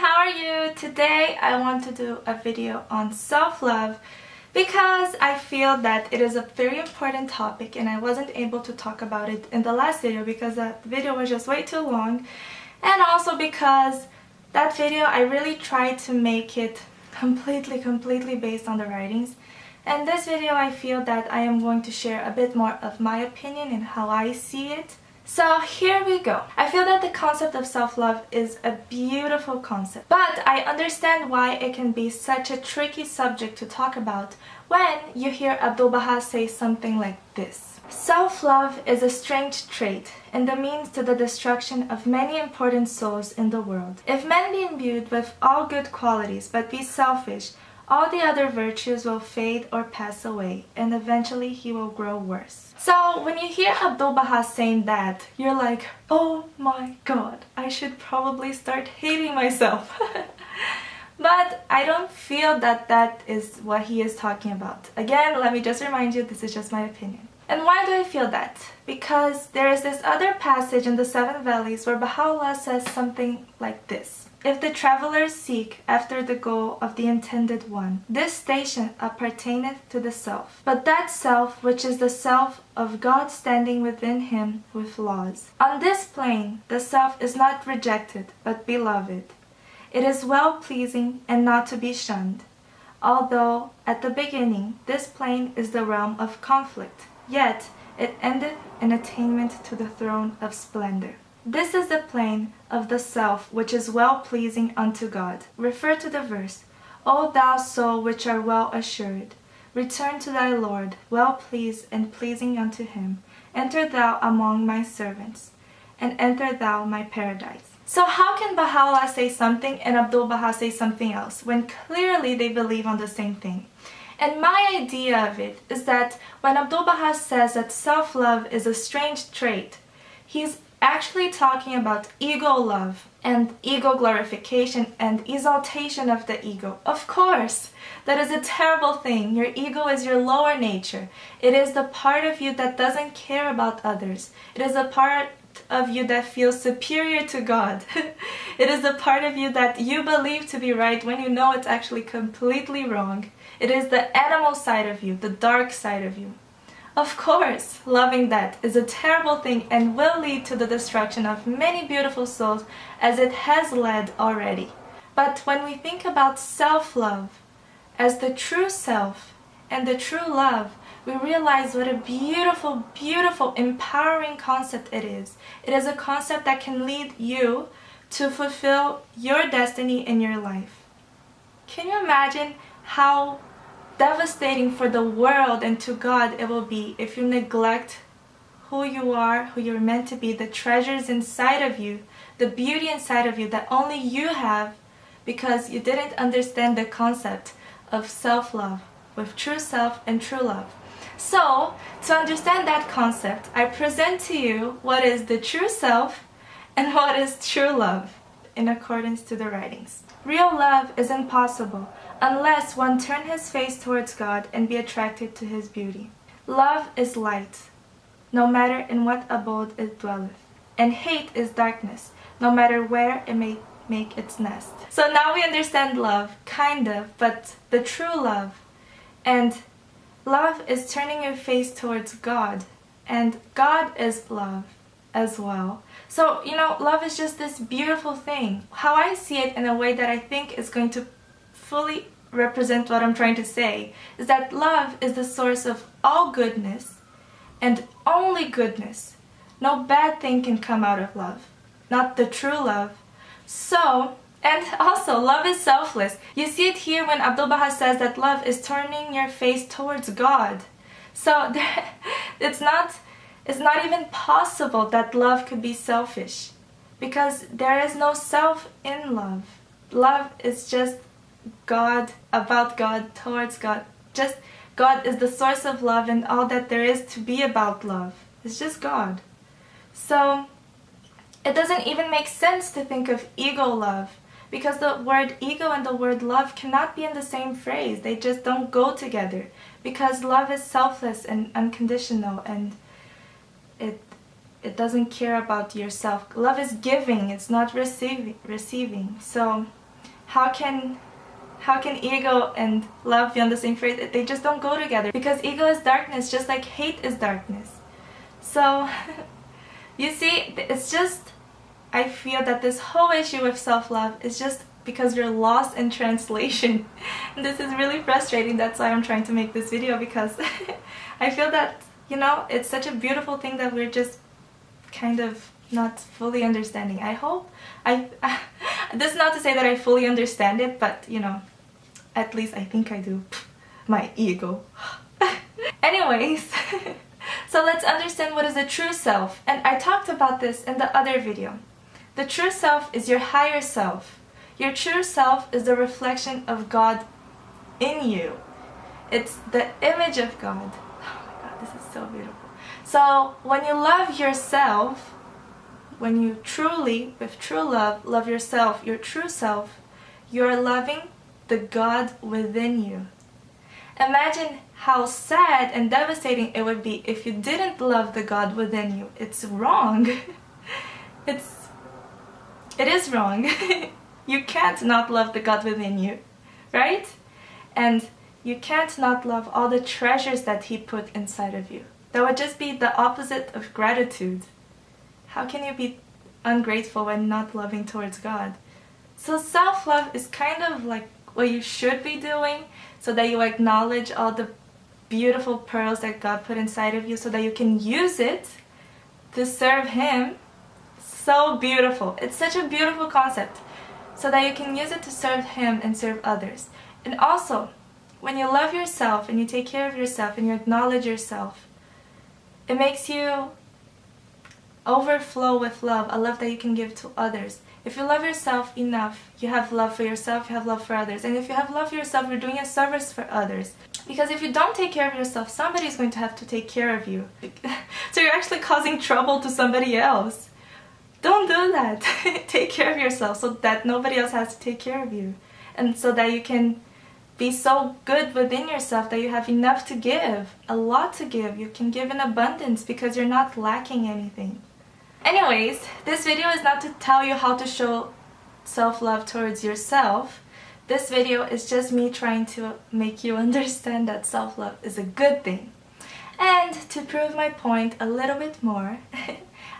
how are you? Today I want to do a video on self-love because I feel that it is a very important topic and I wasn't able to talk about it in the last video because that video was just way too long, and also because that video I really tried to make it completely based on the writings. And this video I feel that I am going to share a bit more of my opinion and how I see it. So here we go. I feel that the concept of self-love is a beautiful concept, but I understand why it can be such a tricky subject to talk about when you hear Abdu'l-Baha say something like this. Self-love is a strange trait and the means to the destruction of many important souls in the world. If men be imbued with all good qualities but be selfish, all the other virtues will fade or pass away, and eventually he will grow worse. So when you hear Abdu'l-Baha saying that, you're like, oh my god, I should probably start hating myself. But I don't feel that that is what he is talking about. Again, let me just remind you, this is just my opinion. And why do I feel that? Because there is this other passage in the Seven Valleys where Baha'u'llah says something like this. If the travelers seek after the goal of the intended one, this station appertaineth to the self. But that self which is the self of God standing within him with laws. On this plane, the self is not rejected, but beloved. It is well-pleasing and not to be shunned. Although, at the beginning, this plane is the realm of conflict, yet it endeth in attainment to the throne of splendor. This is the plane of the self which is well-pleasing unto God. Refer to the verse, O thou soul which are well assured, return to thy Lord, well-pleased and pleasing unto him. Enter thou among my servants, and enter thou my paradise. So how can Baha'u'llah say something and Abdu'l-Baha say something else when clearly they believe on the same thing? And my idea of it is that when Abdu'l-Baha says that self-love is a strange trait, he's actually talking about ego love and ego glorification and exaltation of the ego. Of course, that is a terrible thing. Your ego is your lower nature. It is the part of you that doesn't care about others. It is a part of you that feels superior to God. It is the part of you that you believe to be right when you know it's actually completely wrong. It is the animal side of you, the dark side of you. Of course, loving that is a terrible thing and will lead to the destruction of many beautiful souls as it has led already. But when we think about self-love as the true self and the true love, we realize what a beautiful, empowering concept it is. It is a concept that can lead you to fulfill your destiny in your life. Can you imagine how devastating for the world and to God it will be if you neglect who you are, who you're meant to be, the treasures inside of you, the beauty inside of you that only you have because you didn't understand the concept of self-love with true self and true love. So, to understand that concept, I present to you what is the true self and what is true love in accordance to the writings. Real love is impossible unless one turn his face towards God and be attracted to his beauty. Love is light, no matter in what abode it dwelleth, and hate is darkness, no matter where it may make its nest. So now we understand love, kind of, but the true love. And love is turning your face towards God, and God is love as well. So, love is just this beautiful thing. How I see it in a way that I think is going to fully represent what I'm trying to say is that love is the source of all goodness and only goodness. No bad thing can come out of love, not the true love. So, and also love is selfless. You see it here when Abdu'l-Baha says that love is turning your face towards God. So it's not even possible that love could be selfish because there is no self in love. Love is just God, about God, towards God. Just God is the source of love, and all that there is to be about love is just God. So it doesn't even make sense to think of ego love because the word ego and the word love cannot be in the same phrase. They just don't go together because love is selfless and unconditional, and it doesn't care about yourself. Love is giving, it's not receiving. So how can ego and love be on the same phrase? They just don't go together, because ego is darkness just like hate is darkness. So you see, it's just, I feel that this whole issue with self-love is just because you're lost in translation. And this is really frustrating. That's why I'm trying to make this video, because I feel that, you know, it's such a beautiful thing that we're just kind of not fully understanding. I hope this is not to say that I fully understand it, but you know, at least I think I do. My ego. Anyways, so let's understand what is the true self. And I talked about this in the other video. The true self is your higher self. Your true self is the reflection of God in you. It's the image of God. Oh my God, this is so beautiful. So when you love yourself, when you truly, with true love, love yourself, your true self, you're loving the God within you. Imagine how sad and devastating it would be if you didn't love the God within you. It's wrong. It is wrong. You can't not love the God within you, right? And you can't not love all the treasures that He put inside of you. That would just be the opposite of gratitude. How can you be ungrateful when not loving towards God? So self-love is kind of like what you should be doing, so that you acknowledge all the beautiful pearls that God put inside of you, so that you can use it to serve Him. So beautiful. It's such a beautiful concept. So that you can use it to serve Him and serve others. And also, when you love yourself and you take care of yourself and you acknowledge yourself, it makes you overflow with love, a love that you can give to others. If you love yourself enough, you have love for yourself, you have love for others. And if you have love for yourself, you're doing a service for others. Because if you don't take care of yourself, somebody's going to have to take care of you. So you're actually causing trouble to somebody else. Don't do that. Take care of yourself so that nobody else has to take care of you. And so that you can be so good within yourself that you have enough to give, a lot to give. You can give in abundance because you're not lacking anything. Anyways, this video is not to tell you how to show self-love towards yourself. This video is just me trying to make you understand that self-love is a good thing. And to prove my point a little bit more,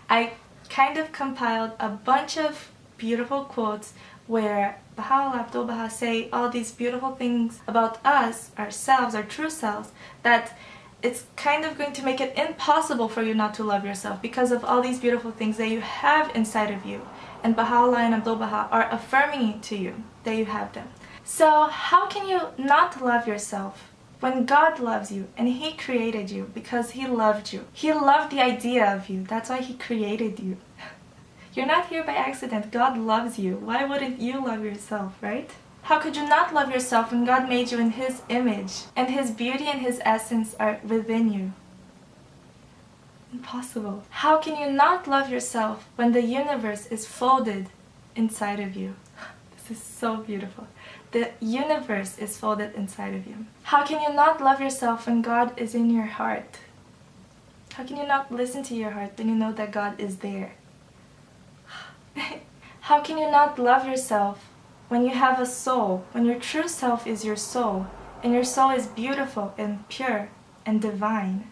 I kind of compiled a bunch of beautiful quotes where Bahá'í Abdul Baha say all these beautiful things about us, ourselves, our true selves, that it's kind of going to make it impossible for you not to love yourself because of all these beautiful things that you have inside of you. And Baha'u'llah and Abdul Baha are affirming it to you that you have them. So how can you not love yourself when God loves you and He created you because He loved you? He loved the idea of you. That's why He created you. You're not here by accident. God loves you. Why wouldn't you love yourself, right? How could you not love yourself when God made you in His image and His beauty and His essence are within you? Impossible. How can you not love yourself when the universe is folded inside of you? This is so beautiful. The universe is folded inside of you. How can you not love yourself when God is in your heart? How can you not listen to your heart when you know that God is there? How can you not love yourself when you have a soul, when your true self is your soul, and your soul is beautiful and pure and divine?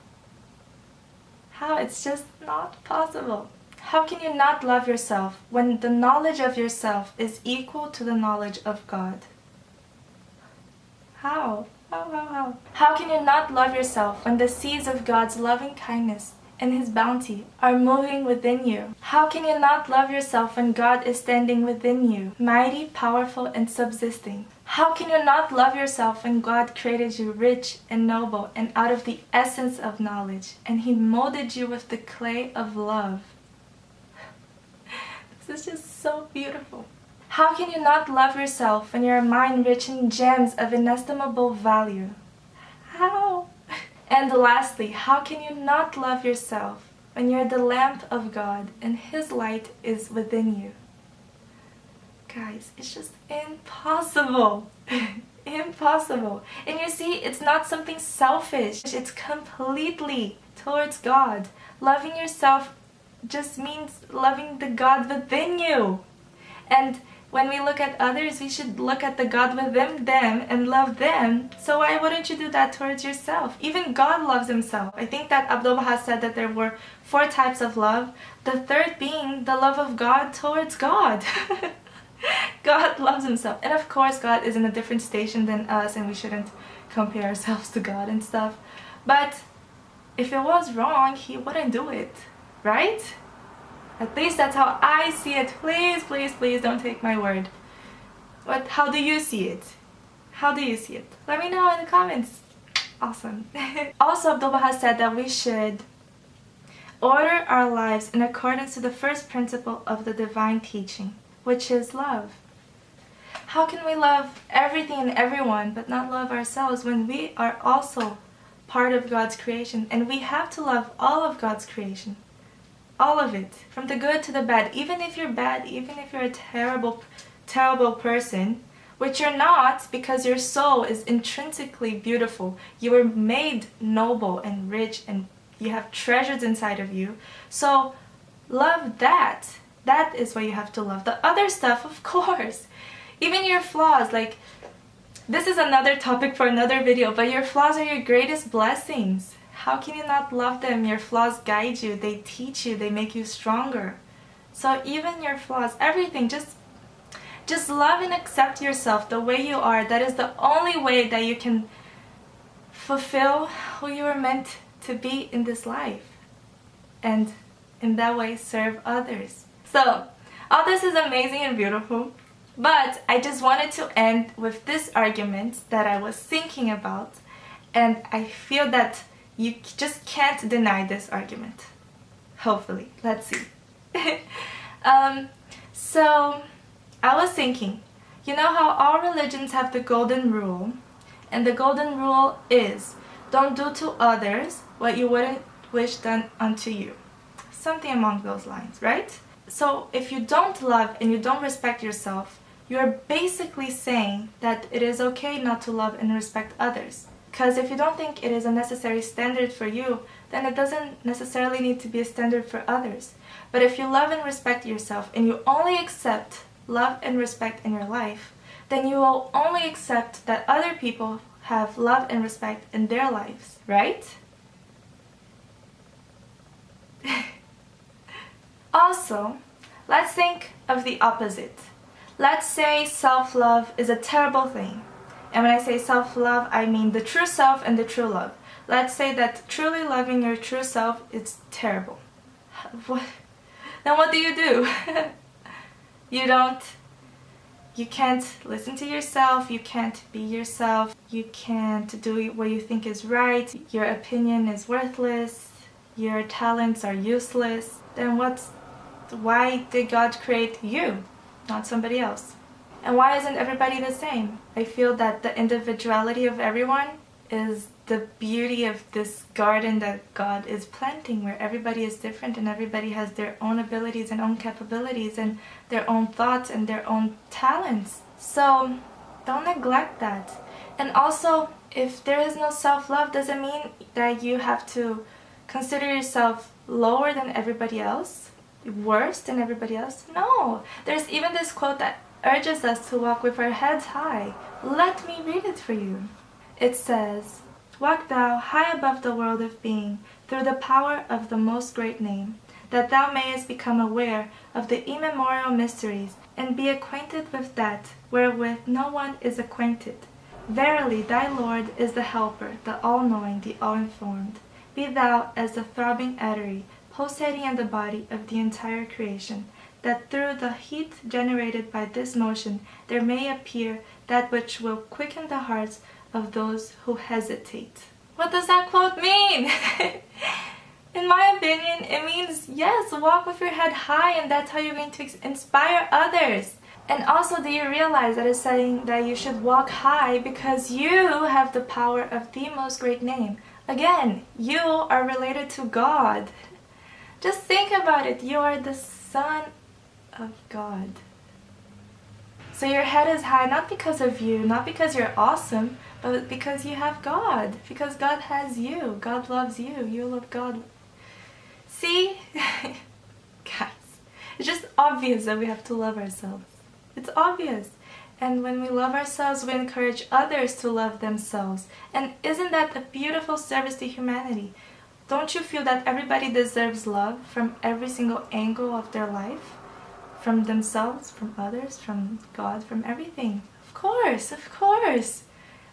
How? It's just not possible. How can you not love yourself when the knowledge of yourself is equal to the knowledge of God? How? How can you not love yourself when the seeds of God's loving kindness and His bounty are moving within you? How can you not love yourself when God is standing within you, mighty, powerful, and subsisting? How can you not love yourself when God created you rich and noble and out of the essence of knowledge, and He molded you with the clay of love? This is just so beautiful. How can you not love yourself when you're a mind rich in gems of inestimable value? How? And lastly, how can you not love yourself when you're the lamp of God and His light is within you? Guys, it's just impossible. Impossible. And you see, it's not something selfish. It's completely towards God. Loving yourself just means loving the God within you. And when we look at others, we should look at the God within them and love them. So why wouldn't you do that towards yourself? Even God loves himself. I think that Abdu'l-Baha said that there were 4 types of love. The third being the love of God towards God. God loves himself. And of course, God is in a different station than us, and we shouldn't compare ourselves to God and stuff. But if it was wrong, he wouldn't do it, right? At least that's how I see it. Please, please, please don't take my word. But how do you see it? How do you see it? Let me know in the comments. Awesome. Also, Abdu'l-Baha said that we should order our lives in accordance to the first principle of the divine teaching, which is love. How can we love everything and everyone but not love ourselves when we are also part of God's creation? And we have to love all of God's creation. All of it. From the good to the bad. Even if you're bad, even if you're a terrible, terrible person, which you're not, because your soul is intrinsically beautiful. You were made noble and rich, and you have treasures inside of you. So love that. That is what you have to love. The other stuff, of course. Even your flaws, like, this is another topic for another video, but your flaws are your greatest blessings. How can you not love them? Your flaws guide you, they teach you, they make you stronger. So even your flaws, everything, just love and accept yourself the way you are. That is the only way that you can fulfill who you were meant to be in this life. And in that way, serve others. So, all this is amazing and beautiful. But I just wanted to end with this argument that I was thinking about, and I feel that you just can't deny this argument. Hopefully. Let's see. So, I was thinking, you know how all religions have the golden rule, and the golden rule is, don't do to others what you wouldn't wish done unto you. Something along those lines, right? So, if you don't love and you don't respect yourself, you're basically saying that it is okay not to love and respect others. Because if you don't think it is a necessary standard for you, then it doesn't necessarily need to be a standard for others. But if you love and respect yourself, and you only accept love and respect in your life, then you will only accept that other people have love and respect in their lives, right? Also, let's think of the opposite. Let's say self-love is a terrible thing. And when I say self-love, I mean the true self and the true love. Let's say that truly loving your true self is terrible. Then what do? You can't listen to yourself, you can't be yourself, you can't do what you think is right, your opinion is worthless, your talents are useless. Then why did God create you, not somebody else? And why isn't everybody the same? I feel that the individuality of everyone is the beauty of this garden that God is planting, where everybody is different and everybody has their own abilities and own capabilities and their own thoughts and their own talents. So don't neglect that. And also, if there is no self-love, does it mean that you have to consider yourself lower than everybody else? Worse than everybody else? No. There's even this quote that urges us to walk with our heads high. Let me read it for you. It says, "Walk thou high above the world of being, through the power of the most great name, that thou mayest become aware of the immemorial mysteries, and be acquainted with that wherewith no one is acquainted. Verily thy Lord is the helper, the all-knowing, the all-informed. Be thou as the throbbing artery, pulsating in the body of the entire creation, that through the heat generated by this motion there may appear that which will quicken the hearts of those who hesitate." What does that quote mean? In my opinion, it means, yes, walk with your head high, and that's how you're going to inspire others. And also, do you realize that it's saying that you should walk high because you have the power of the most great name? Again, you are related to God. Just think about it. You are the Son of God. So your head is high not because of you, not because you're awesome, but because you have God. Because God has you. God loves you. You love God. See? Guys, it's just obvious that we have to love ourselves. It's obvious. And when we love ourselves, we encourage others to love themselves. And isn't that a beautiful service to humanity? Don't you feel that everybody deserves love from every single angle of their life? From themselves, from others, from God, from everything. Of course, of course.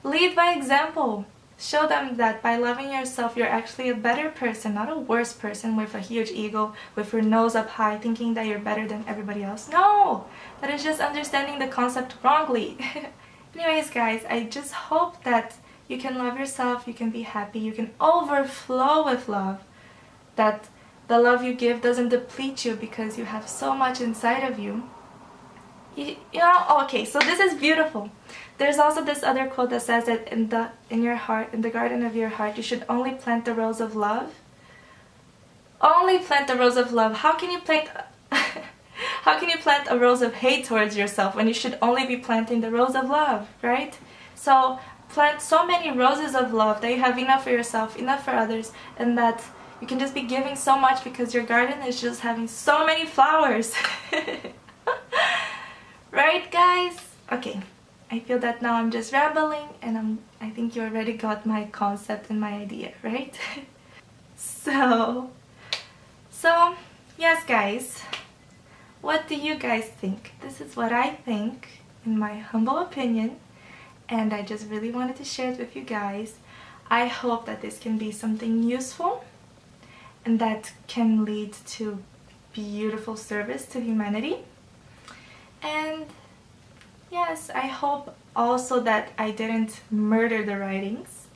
Lead by example. Show them that by loving yourself, you're actually a better person, not a worse person with a huge ego, with your nose up high, thinking that you're better than everybody else. No! That is just understanding the concept wrongly. Anyways, guys, I just hope that you can love yourself, you can be happy, you can overflow with love. That the love you give doesn't deplete you because you have so much inside of you. You know, okay, so this is beautiful. There's also this other quote that says that in your heart, in the garden of your heart, you should only plant the rose of love. Only plant the rose of love. How can you plant how can you plant a rose of hate towards yourself when you should only be planting the rose of love, right? So plant so many roses of love that you have enough for yourself, enough for others, and that you can just be giving so much because your garden is just having so many flowers. Right, guys? Okay, I feel that now I'm just rambling, and I think you already got my concept and my idea, right? So yes, guys, what do you guys think? This is what I think, in my humble opinion, and I just really wanted to share it with you guys. I hope that this can be something useful and that can lead to beautiful service to humanity. And yes, I hope also that I didn't murder the writings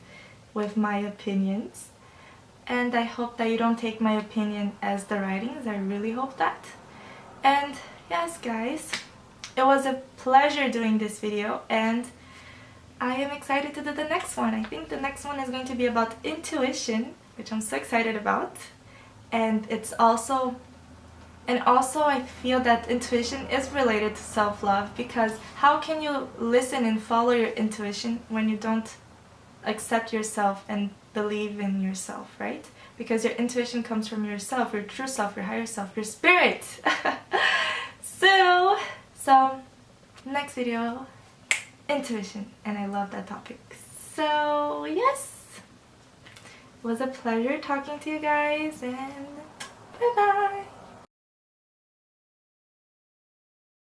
with my opinions. And I hope that you don't take my opinion as the writings. I really hope that. And yes, guys, it was a pleasure doing this video, and I am excited to do the next one. I think the next one is going to be about intuition, which I'm so excited about. And also I feel that intuition is related to self-love, because how can you listen and follow your intuition when you don't accept yourself and believe in yourself, right? Because your intuition comes from yourself, your true self, your higher self, your spirit. So next video, intuition, and I love that topic. So yes, it was a pleasure talking to you guys, and bye bye.